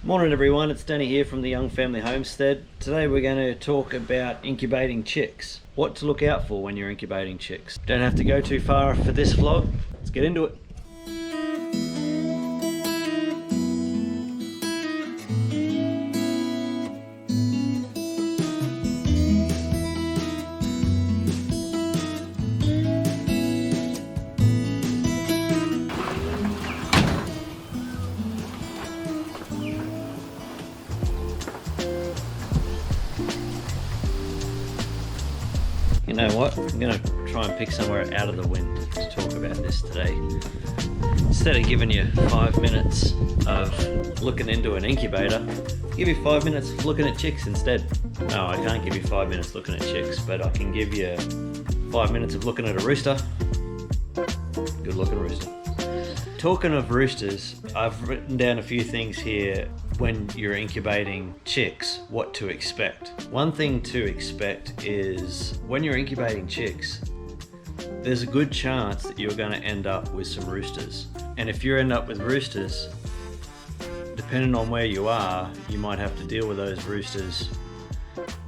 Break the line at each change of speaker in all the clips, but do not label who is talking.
Morning everyone, it's Danny here from the Young Family Homestead. Today we're going to talk about incubating chicks. What to look out for when you're incubating chicks. Don't have to go too far for this vlog. Let's get into it. You know what? I'm going to try and pick somewhere out of the wind to talk about this today. Instead of giving you 5 minutes of looking into an incubator, give you 5 minutes of looking at chicks instead. No, I can't give you 5 minutes looking at chicks, but I can give you 5 minutes of looking at a rooster. Good looking rooster. Talking of roosters, I've written down a few things here when you're incubating chicks, what to expect. One thing to expect is when you're incubating chicks, there's a good chance that you're going to end up with some roosters. And if you end up with roosters, depending on where you are, you might have to deal with those roosters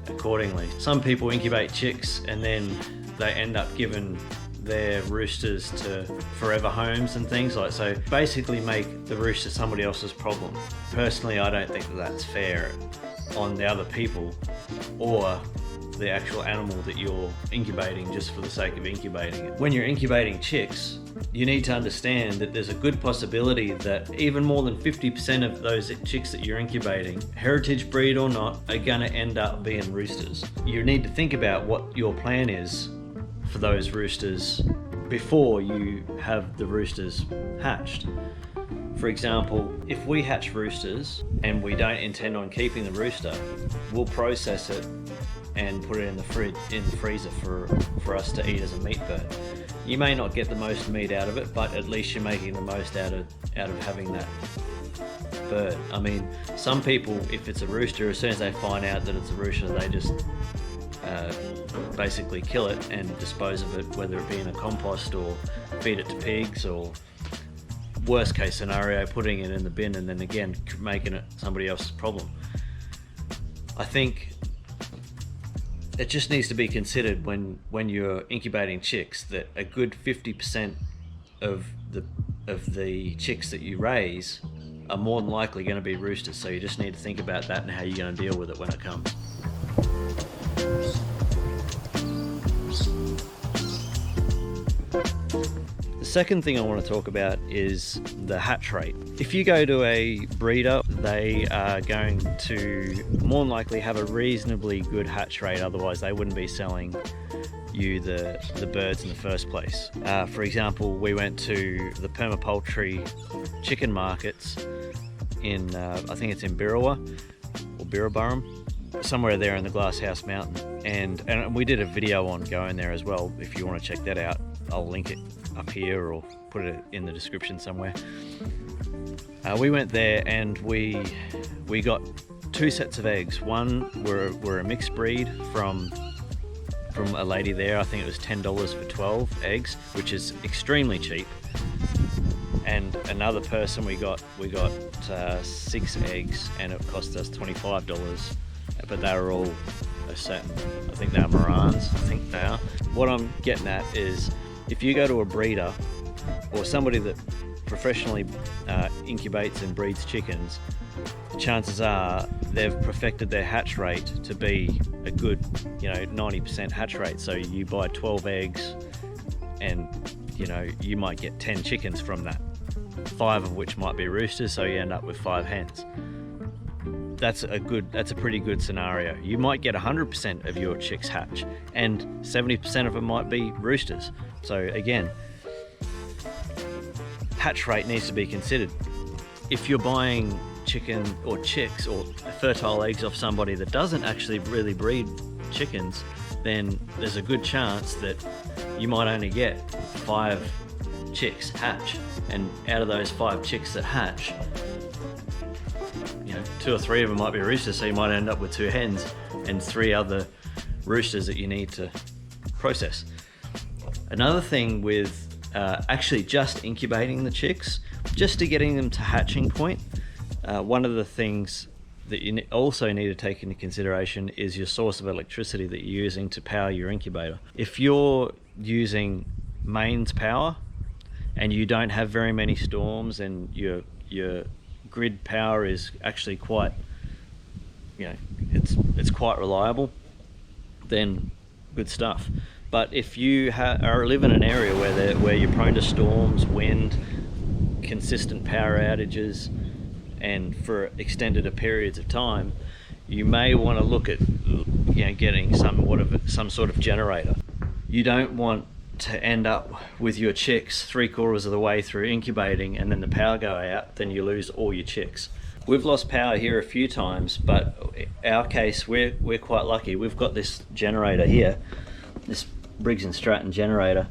accordingly. Some people incubate chicks and then they end up giving their roosters to forever homes and things like so. Basically make the rooster somebody else's problem. Personally, I don't think that that's fair on the other people or the actual animal that you're incubating just for the sake of incubating it. When you're incubating chicks, you need to understand that there's a good possibility that even more than 50% of those chicks that you're incubating, heritage breed or not, are gonna end up being roosters. You need to think about what your plan is for those roosters before you have the roosters hatched. For example, if we hatch roosters and we don't intend on keeping the rooster, we'll process it and put it in the freezer for us to eat as a meat bird. You may not get the most meat out of it, but at least you're making the most out of having that bird. I mean, some people, if it's a rooster, as soon as they find out that it's a rooster, they just basically kill it and dispose of it, whether it be in a compost or feed it to pigs, or worst case scenario, putting it in the bin and then again making it somebody else's problem. I think it just needs to be considered when you're incubating chicks that a good 50% of the chicks that you raise are more than likely going to be roosters, so you just need to think about that and how you're going to deal with it when it comes. The second thing I want to talk about is the hatch rate. If you go to a breeder, they are going to more than likely have a reasonably good hatch rate, otherwise they wouldn't be selling you the birds in the first place. For example, we went to the permapoultry chicken markets in, I think it's in Birrawa or Birraburrum, somewhere there in the Glasshouse Mountain, and we did a video on going there as well. If you want to check that out, I'll link it up here or put it in the description somewhere. We went there and we got 2 sets of eggs. One were a mixed breed from a lady there. I think it was $10 for 12 eggs, which is extremely cheap. And another person we got 6 eggs and it cost us $25, but they were all a certain, I think they are Morans, I think they are. What I'm getting at is, if you go to a breeder or somebody that professionally incubates and breeds chickens, chances are they've perfected their hatch rate to be a good, 90% hatch rate. So you buy 12 eggs and, you might get 10 chickens from that, 5 of which might be roosters, so you end up with 5 hens. That's a pretty good scenario. You might get 100% of your chicks hatch and 70% of them might be roosters. So again, hatch rate needs to be considered. If you're buying chicken or chicks or fertile eggs off somebody that doesn't actually really breed chickens, then there's a good chance that you might only get 5 chicks hatch, and out of those 5 chicks that hatch, 2 or 3 of them might be roosters, so you might end up with 2 hens and 3 other roosters that you need to process. Another thing with actually just incubating the chicks, just to getting them to hatching point, one of the things that you also need to take into consideration is your source of electricity that you're using to power your incubator. If you're using mains power and you don't have very many storms and your grid power is actually quite, it's quite reliable, then good stuff. But if you live in an area where you're prone to storms, wind, consistent power outages, and for extended periods of time, you may want to look at getting some sort of generator. You don't want to end up with your chicks 3/4 of the way through incubating and then the power go out, then you lose all your chicks. We've lost power here a few times, but our case, we're quite lucky. We've got this generator here, this Briggs & Stratton generator.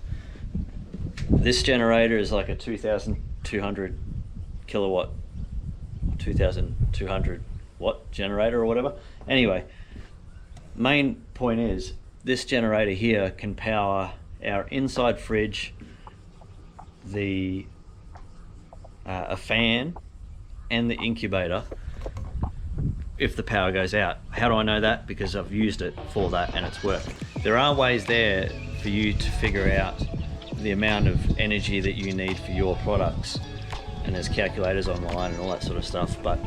This generator is like a 2,200 kilowatt, 2,200 watt generator or whatever. Anyway, main point is this generator here can power our inside fridge, a fan, and the incubator if the power goes out. How do I know that? Because I've used it for that and it's worked. There are ways there for you to figure out the amount of energy that you need for your products, and there's calculators online and all that sort of stuff, but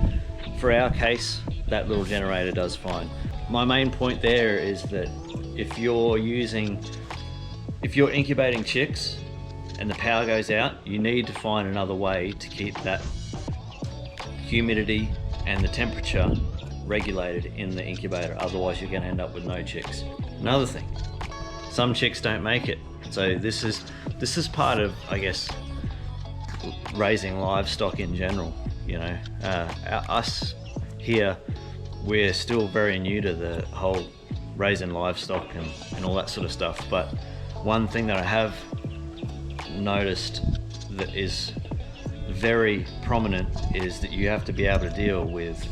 for our case, that little generator does fine. My main point there is that if you're incubating chicks and the power goes out, you need to find another way to keep that humidity and the temperature regulated in the incubator, otherwise you're going to end up with no chicks. Another thing, some chicks don't make it. So this is part of, I guess, raising livestock in general. Us here, we're still very new to the whole raising livestock and all that sort of stuff, but one thing that I have noticed that is very prominent is that you have to be able to deal with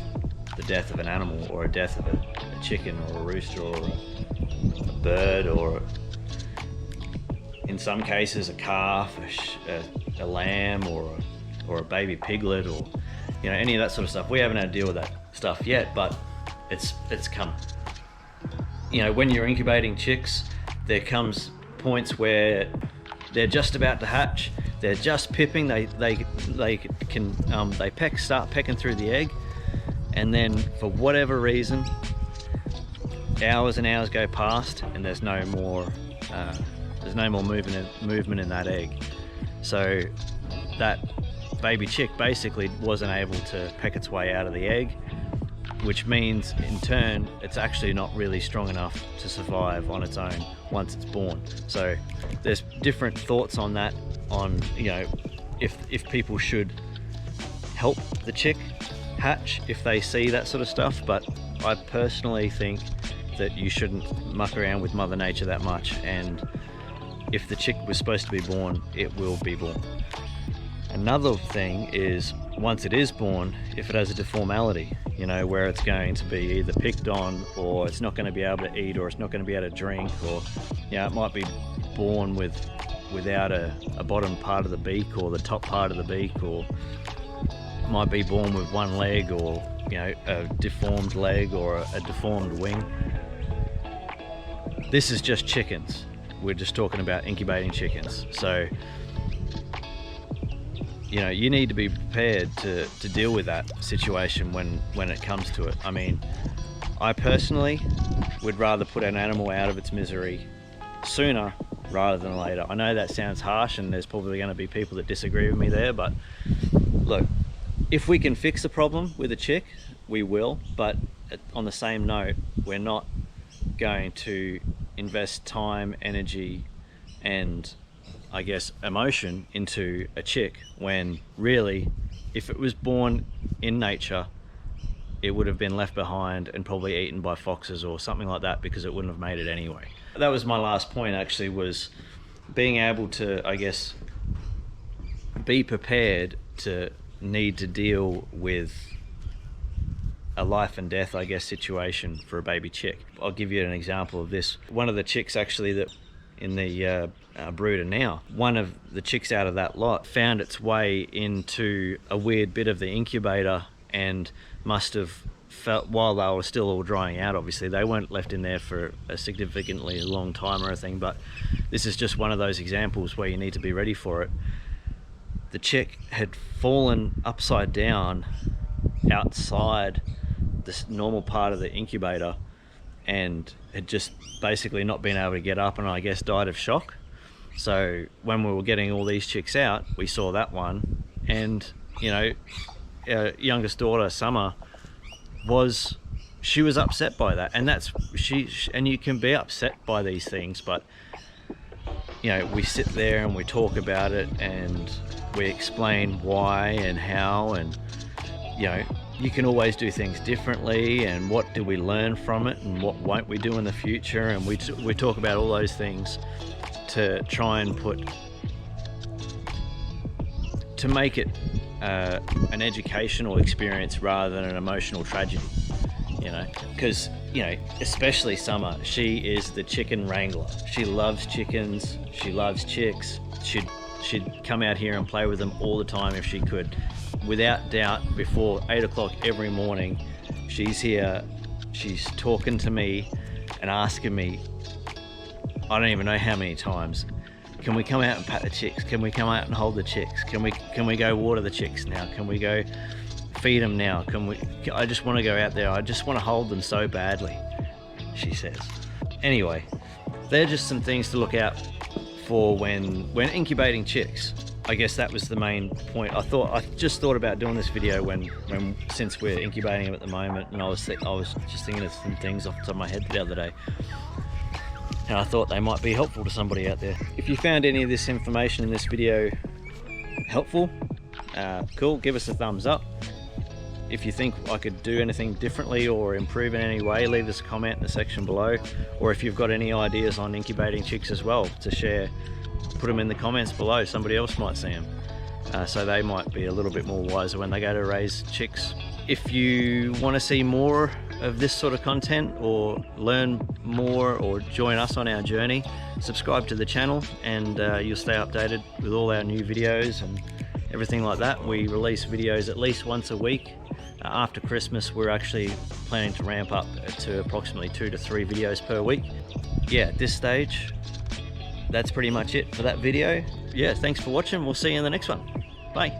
the death of an animal, or a death of a chicken or a rooster or a bird, or in some cases a calf, a lamb, or a baby piglet, or any of that sort of stuff. We haven't had to deal with that stuff yet, but it's coming. When you're incubating chicks, there comes points where they're just about to hatch, they're just pipping, they start pecking through the egg, and then for whatever reason, hours and hours go past and there's no more movement in that egg. So that baby chick basically wasn't able to peck its way out of the egg, which means in turn it's actually not really strong enough to survive on its own once it's born. So there's different thoughts on that, on if people should help the chick hatch if they see that sort of stuff, but I personally think that you shouldn't muck around with Mother Nature that much, and if the chick was supposed to be born, it will be born. Another thing is, once it is born, if it has a deformality, where it's going to be either picked on, or it's not going to be able to eat, or it's not going to be able to drink, or it might be born without a bottom part of the beak or the top part of the beak, or might be born with one leg, or a deformed leg or a deformed wing. This is just chickens. We're just talking about incubating chickens. So you need to be prepared to deal with that situation when it comes to it. I mean, I personally would rather put an animal out of its misery sooner rather than later. I know that sounds harsh, and there's probably going to be people that disagree with me there, but look, if we can fix the problem with a chick, we will, but on the same note, we're not going to invest time, energy, and I guess emotion into a chick when really, if it was born in nature, it would have been left behind and probably eaten by foxes or something like that, because it wouldn't have made it anyway. That was my last point, actually, was being able to, I guess, be prepared to need to deal with a life and death, I guess, situation for a baby chick. I'll give you an example of this. One of the chicks actually that in the brooder now, one of the chicks out of that lot found its way into a weird bit of the incubator and must have felt, while they were still all drying out, obviously they weren't left in there for a significantly long time or anything, but this is just one of those examples where you need to be ready for it. The chick had fallen upside down outside this normal part of the incubator and had just basically not been able to get up, and I guess died of shock. So when we were getting all these chicks out, we saw that one, and you know, our youngest daughter Summer was upset by that, and that's and you can be upset by these things, but you know, we sit there and we talk about it and we explain why and how, and you know, you can always do things differently, and what do we learn from it and what won't we do in the future, and we talk about all those things to try and make it an educational experience rather than an emotional tragedy, you know, because you know, especially Summer, she is the chicken wrangler. She loves chickens, she loves chicks. She'd come out here and play with them all the time if she could. Without doubt, before 8 o'clock every morning, she's here, she's talking to me and asking me, I don't even know how many times, can we come out and pat the chicks? Can we come out and hold the chicks? Can we go water the chicks now? Can we go feed them now? I just want to go out there. I just want to hold them so badly, she says. Anyway, they're just some things to look out for when incubating chicks. I guess that was the main point. I just thought about doing this video since we're incubating them at the moment, and I was just thinking of some things off the top of my head the other day, and I thought they might be helpful to somebody out there. If you found any of this information in this video helpful, cool, give us a thumbs up. If you think I could do anything differently or improve in any way, leave us a comment in the section below, or if you've got any ideas on incubating chicks as well to share, put them in the comments below. Somebody else might see them, so they might be a little bit more wiser when they go to raise chicks. If you want to see more of this sort of content, or learn more, or join us on our journey, subscribe to the channel, and you'll stay updated with all our new videos and everything like that. We release videos at least once a week. After Christmas, we're actually planning to ramp up to approximately 2 to 3 videos per week. Yeah, at this stage, that's pretty much it for that video. Yeah, thanks for watching. We'll see you in the next one. Bye.